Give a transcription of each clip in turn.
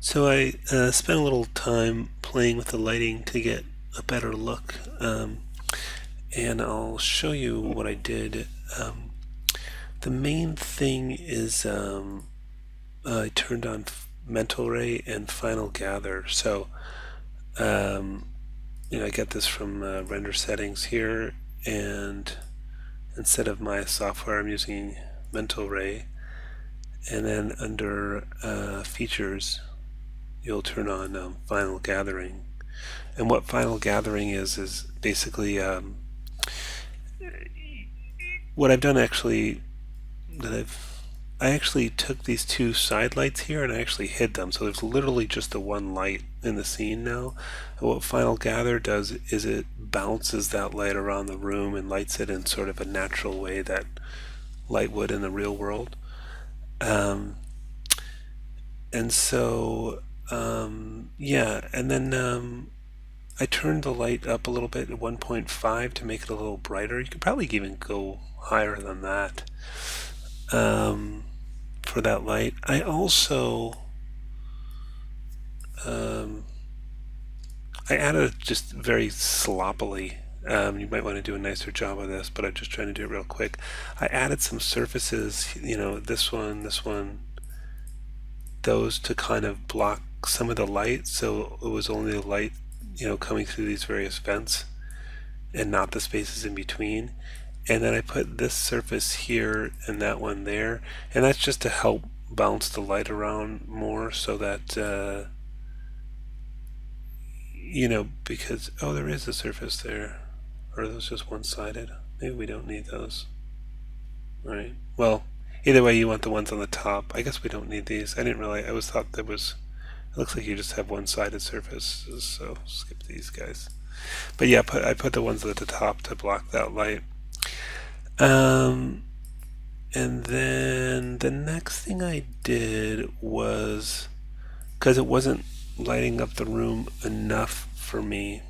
So I spent a little time playing with the lighting to get a better look, and I'll show you what I did. Um, the main thing is I turned on Mental Ray and Final Gather. So um, I get this from render settings here, and instead of my software, I'm using Mental Ray. And then under features, you'll turn on Final Gathering. And what Final Gathering is basically what I've done actually that I actually took these two side lights here and I actually hid them. So there's literally just the one light in the scene now. And what Final Gather does is it bounces that light around the room and lights it in sort of a natural way that light would in the real world. Um, and so yeah, and then I turned the light up a little bit at 1.5 to make it a little brighter. You could probably even go higher than that um, for that light. I also um, I added just very sloppily. You might want to do a nicer job of this, but I'm just trying to do it real quick. I added some surfaces, this one, those to kind of block some of the light, so it was only the light, coming through these various vents and not the spaces in between. And then I put this surface here and that one there, and that's just to help bounce the light around more so that because there is a surface there. Or are those just one-sided? Maybe we don't need those. Right. Well, either way, you want the ones on the top. I guess we don't need these. I didn't really. I always thought there was. It looks like you just have one-sided surfaces, so skip these guys. But yeah, I put the ones at the top to block that light. Um, and then the next thing I did was because it wasn't lighting up the room enough for me.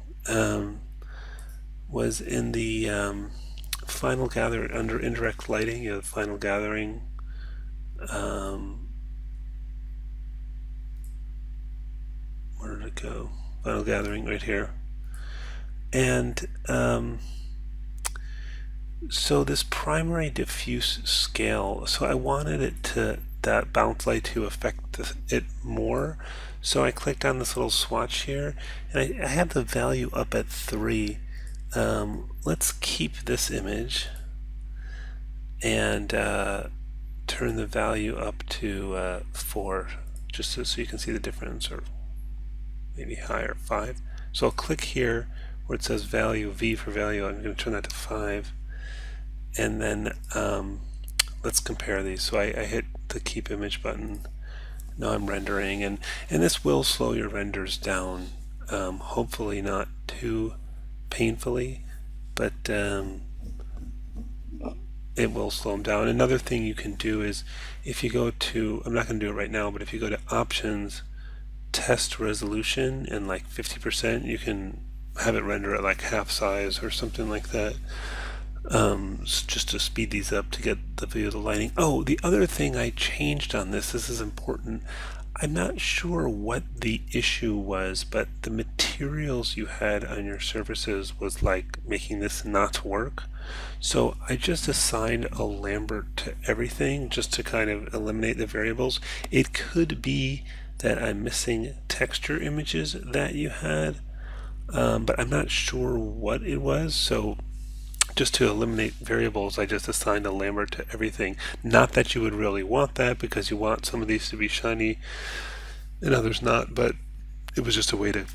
Was in the final gather under indirect lighting, the final gathering. Um, where did it go? Final gathering right here. And so this primary diffuse scale, so I wanted that bounce light to affect it more. So I clicked on this little swatch here, and I have the value up at 3. Let's keep this image and turn the value up to 4, just so you can see the difference, or maybe higher, 5. So I'll click here where it says value, V for value. I'm going to turn that to 5. And then let's compare these. So I hit the keep image button. Now I'm rendering, and this will slow your renders down. Hopefully not too painfully, but it will slow them down. Another thing you can do is if you go to, I'm not going to do it right now, but if you go to options, test resolution, and like 50%, you can have it render at like half size or something like that. Just to speed these up to get the view of the lighting. Oh, the other thing I changed on this is important. I'm not sure what the issue was, but the materials you had on your surfaces was like making this not work. So I just assigned a Lambert to everything just to kind of eliminate the variables. It could be that I'm missing texture images that you had, but I'm not sure what it was. So just to eliminate variables, I just assigned a Lambert to everything. Not that you would really want that, because you want some of these to be shiny and others not, but it was just a way to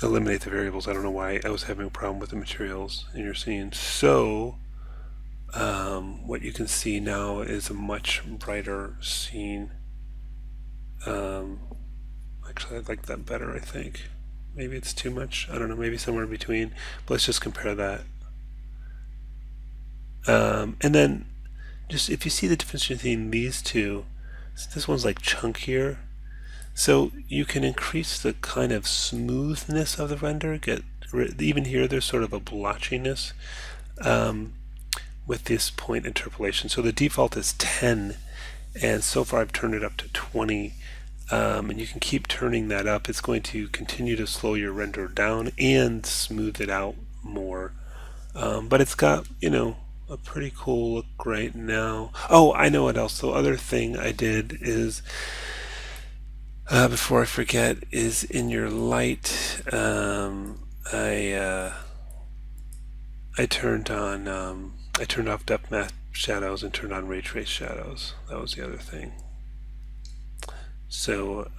eliminate the variables. I don't know why I was having a problem with the materials in your scene. So what you can see now is a much brighter scene. Actually, I like that better, I think. Maybe it's too much. I don't know, maybe somewhere in between. But let's just compare that. And then just if you see the difference between these two, this one's like chunkier. So you can increase the kind of smoothness of the render. Even here there's sort of a blotchiness with this point interpolation. So the default is 10, and so far I've turned it up to 20. and you can keep turning that up. It's going to continue to slow your render down and smooth it out more. But it's got, a pretty cool look right now. Oh, I know what else. The other thing I did is, before I forget, is in your light, I I turned off depth map shadows and turned on ray trace shadows. That was the other thing. So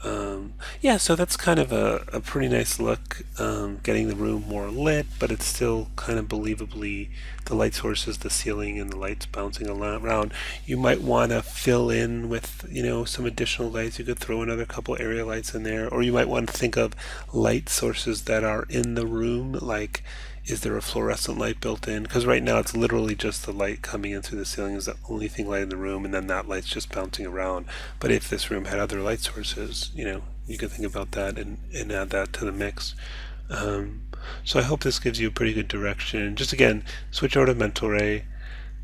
yeah, so that's kind of a pretty nice look, getting the room more lit, but it's still kind of believably the light sources, the ceiling, and the lights bouncing around. You might want to fill in with some additional lights. You could throw another couple area lights in there, or you might want to think of light sources that are in the room, like is there a fluorescent light built in? Because right now it's literally just the light coming in through the ceiling is the only thing light in the room, and then that light's just bouncing around. But if this room had other light sources, you could think about that and add that to the mix. Um, so I hope this gives you a pretty good direction. Just again, switch over to Mental Ray.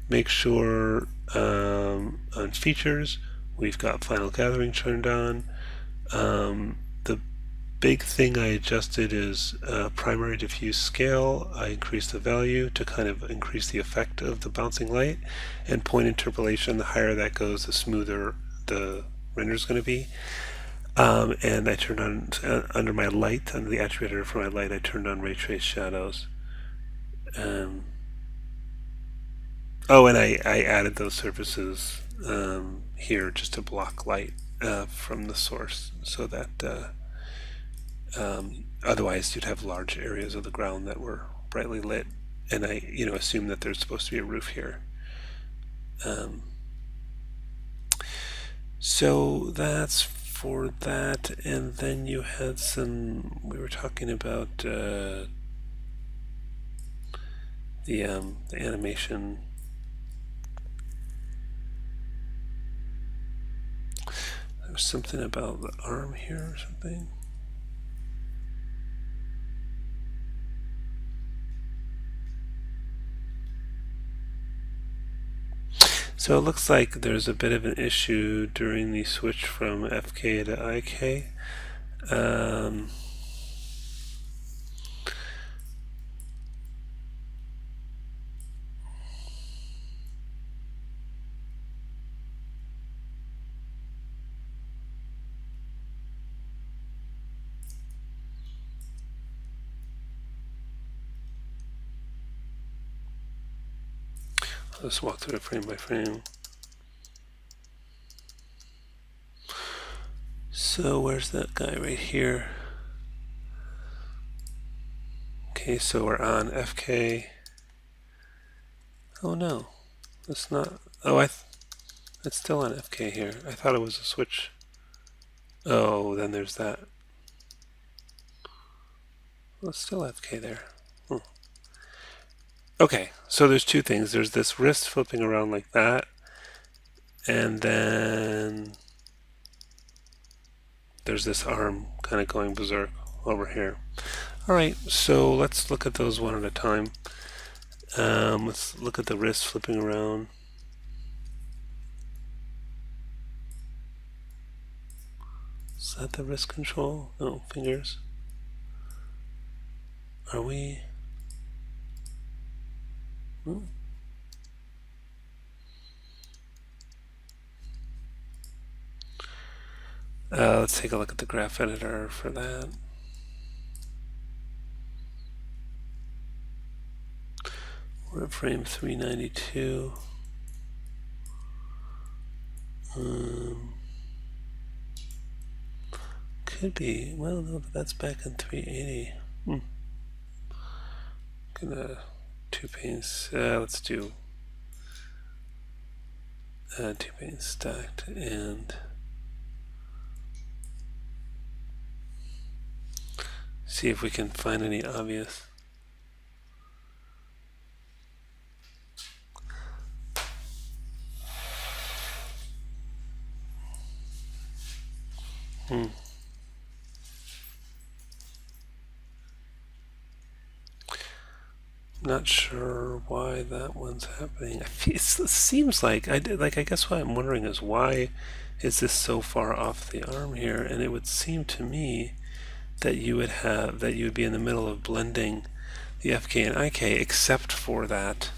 Make sure on features we've got Final Gathering turned on. The big thing I adjusted is primary diffuse scale. I increased the value to kind of increase the effect of the bouncing light, and point interpolation, the higher that goes, the smoother the render is going to be. And I turned on, under my light, under the attributor for my light, I turned on ray trace shadows. Um, oh, and I added those surfaces here just to block light from the source, so that otherwise you'd have large areas of the ground that were brightly lit. And I, assume that there's supposed to be a roof here. Um, so that's for that. And then you had we were talking about the animation. There was something about the arm here or something. So it looks like there's a bit of an issue during the switch from FK to IK. Let's walk through it frame by frame. So where's that guy right here? Okay, so we're on FK. Oh no, it's not. Oh, it's still on FK here. I thought it was a switch. Oh, then there's that. Well, it's still FK there. Hmm. Okay, so there's two things. There's this wrist flipping around like that, and then there's this arm kind of going berserk over here. Alright, so let's look at those one at a time. Let's look at the wrist flipping around. Is that the wrist control? No, fingers. Are we? Hmm. Let's take a look at the graph editor for that. We're at frame 392. Could be. Well, no, but that's back in 380. Gonna two panes. Let's do two panes stacked and see if we can find any obvious. Not sure why that one's happening. It seems like I did. Like I guess what I'm wondering is why is this so far off the arm here? And it would seem to me that you would be in the middle of blending the FK and IK, except for that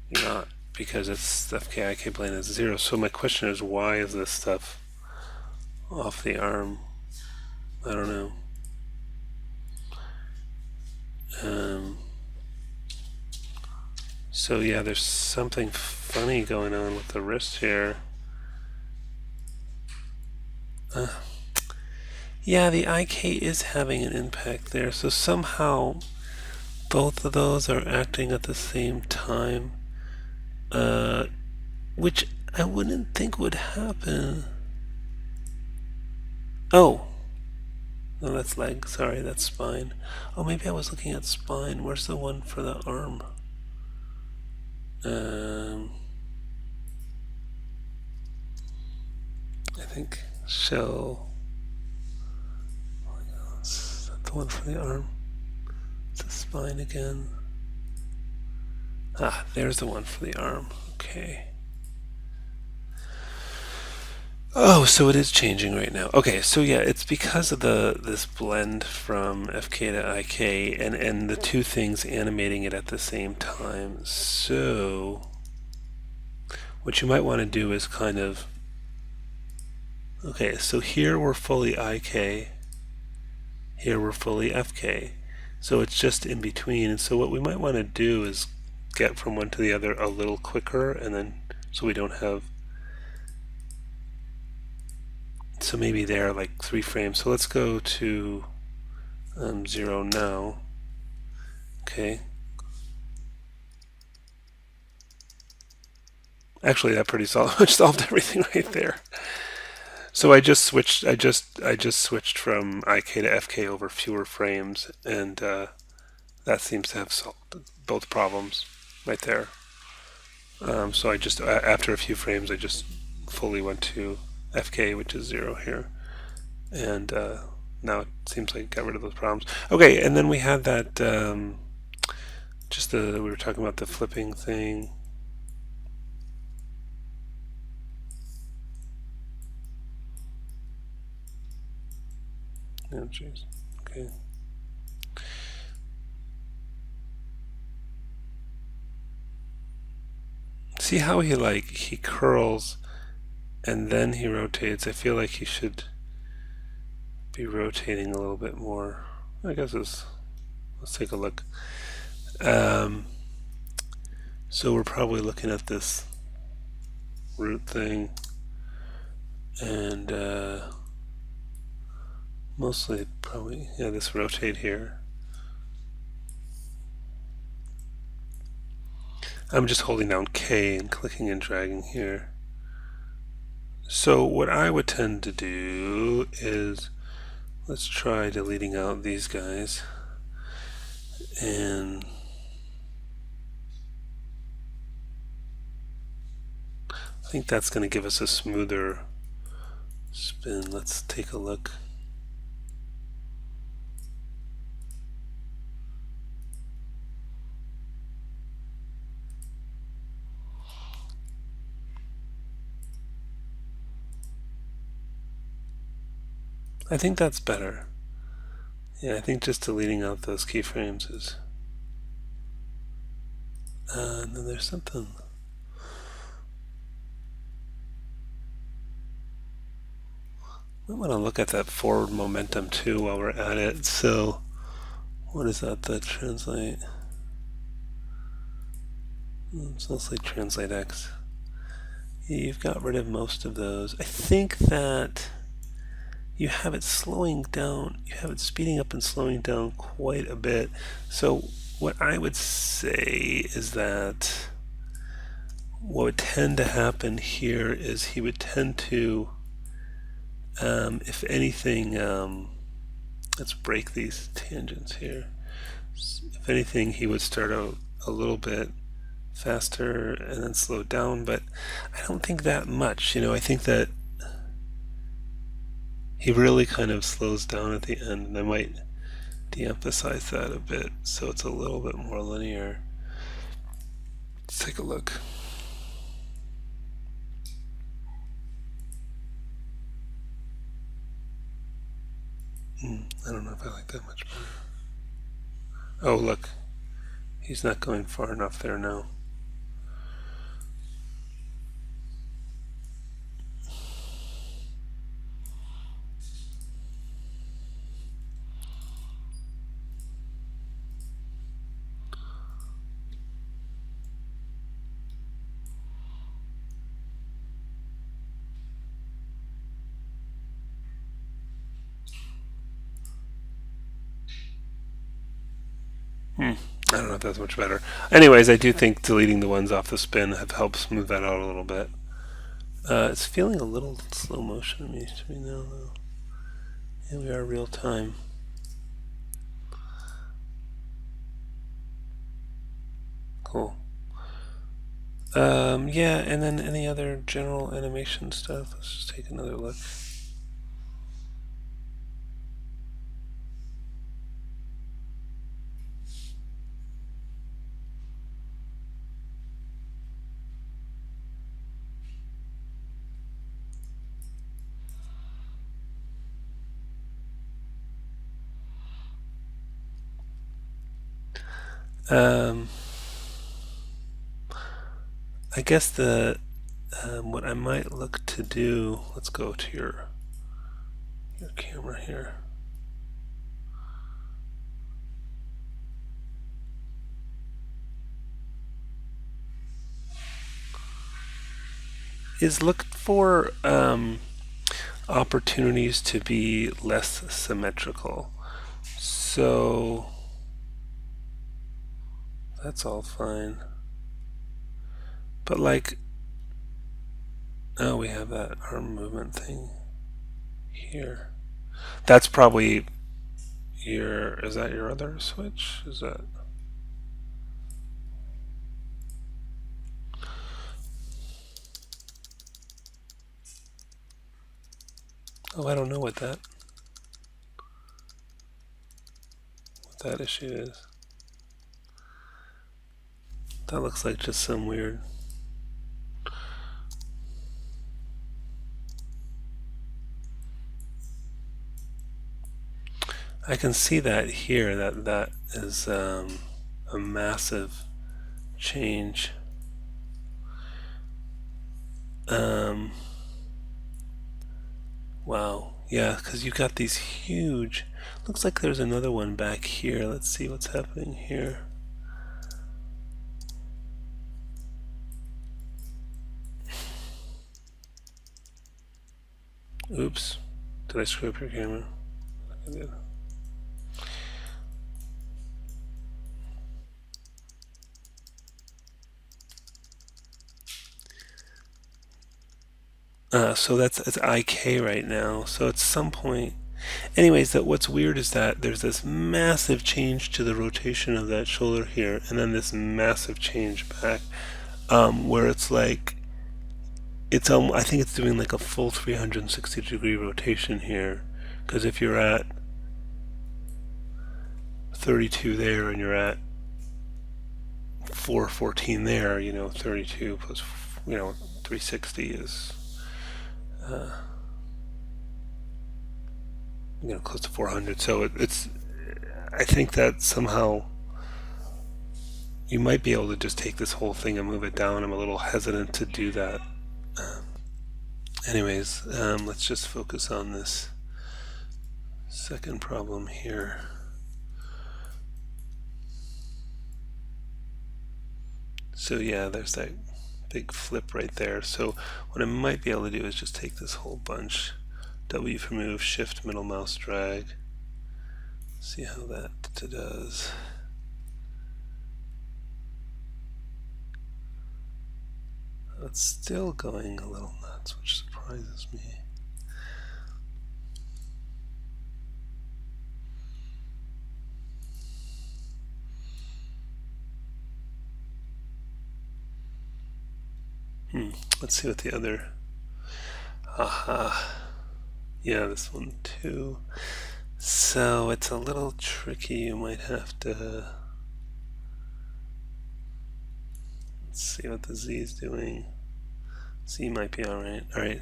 you're not, because it's the FK IK blend is 0. So my question is, why is this stuff off the arm? I don't know. So yeah, there's something funny going on with the wrist here. Yeah, the IK is having an impact there. So somehow both of those are acting at the same time, which I wouldn't think would happen. Oh, no, that's leg. Sorry, that's spine. Oh, maybe I was looking at spine. Where's the one for the arm? I think shell. Is that the one for the arm? It's the spine again. Ah, there's the one for the arm. Okay. Oh, so it is changing right now. Okay, so yeah, it's because of this blend from FK to IK and the two things animating it at the same time. So what you might want to do is kind of, okay, so here we're fully IK, here we're fully FK. So it's just in between. And so what we might want to do is get from one to the other a little quicker, and then so we don't have, so maybe there like 3 frames. So let's go to 0 now. Okay. Actually, that pretty solved everything right there. So I just switched. I just switched from IK to FK over fewer frames, and that seems to have solved both problems right there. So I just after a few frames, I just fully went to FK, which is 0 here, and now it seems like it got rid of those problems. Okay, and then we had that we were talking about the flipping thing. Oh, jeez. Okay. See how he curls and then he rotates. I feel like he should be rotating a little bit more. I guess let's take a look. So we're probably looking at this root thing, and mostly probably, yeah, this rotate here. I'm just holding down K and clicking and dragging here. So what I would tend to do is, let's try deleting out these guys, and I think that's going to give us a smoother spin. Let's take a look. I think that's better. Yeah, I think just deleting out those keyframes is... and then there's something... I want to look at that forward momentum too while we're at it. So, what is that translate? It's mostly translate X. You've got rid of most of those. I think that you have it slowing down, you have it speeding up and slowing down quite a bit. So what I would say is that what would tend to happen here is he would tend to, if anything, let's break these tangents here. If anything, he would start out a little bit faster and then slow down, but I don't think that much. I think that he really kind of slows down at the end, and I might de-emphasize that a bit so it's a little bit more linear. Let's take a look. I don't know if I like that much better. Oh, look. He's not going far enough there now. I don't know if that's much better. Anyways, I do think deleting the ones off the spin have helped smooth that out a little bit. It's feeling a little slow motion to me now, though. Here we are real time. Cool. Yeah, and then any other general animation stuff? Let's just take another look. I guess the what I might look to do. Let's go to your camera here. Is look for opportunities to be less symmetrical. So that's all fine. But like, oh, we have that arm movement thing here. That's probably is that your other switch? Is that? Oh, I don't know what that issue is. That looks like just some weird. I can see that here, that is a massive change. Wow, yeah, because you got these huge. Looks like there's another one back here. Let's see what's happening here. Oops, did I screw up your camera? I did. So it's IK right now. So at some point, anyways, that what's weird is that there's this massive change to the rotation of that shoulder here, and then this massive change back, where it's like I think it's doing like a full 360-degree rotation here, because if you're at 32 there and you're at 414 there, 32 plus 360 is close to 400. So it's I think that somehow you might be able to just take this whole thing and move it down. I'm a little hesitant to do that. Anyways, let's just focus on this second problem here. So yeah, there's that big flip right there. So what I might be able to do is just take this whole bunch, W for move, shift middle mouse drag, see how that does. It's still going a little nuts, which surprises me. Let's see what the other. Aha. Yeah, this one too. So it's a little tricky. You might have to. Let's see what the Z is doing. Z might be alright. Alright.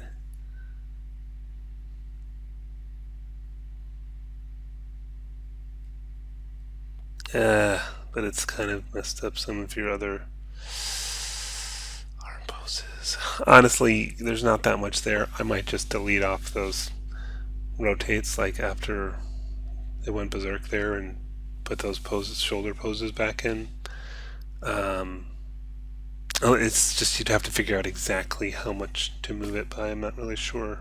But it's kind of messed up some of your other arm poses. Honestly, there's not that much there. I might just delete off those rotates like after it went berserk there and put those poses, shoulder poses back in. Um, oh, it's just you'd have to figure out exactly how much to move it by. I'm not really sure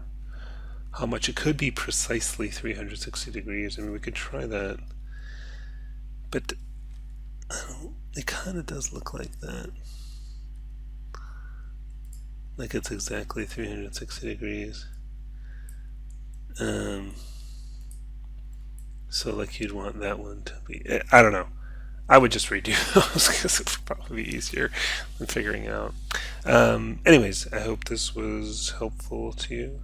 how much. It could be precisely 360 degrees. I mean, we could try that. But it kind of does look like that. Like it's exactly 360 degrees. So like you'd want that one to be, I don't know. I would just redo those because it would probably be easier than figuring out. Anyways, I hope this was helpful to you.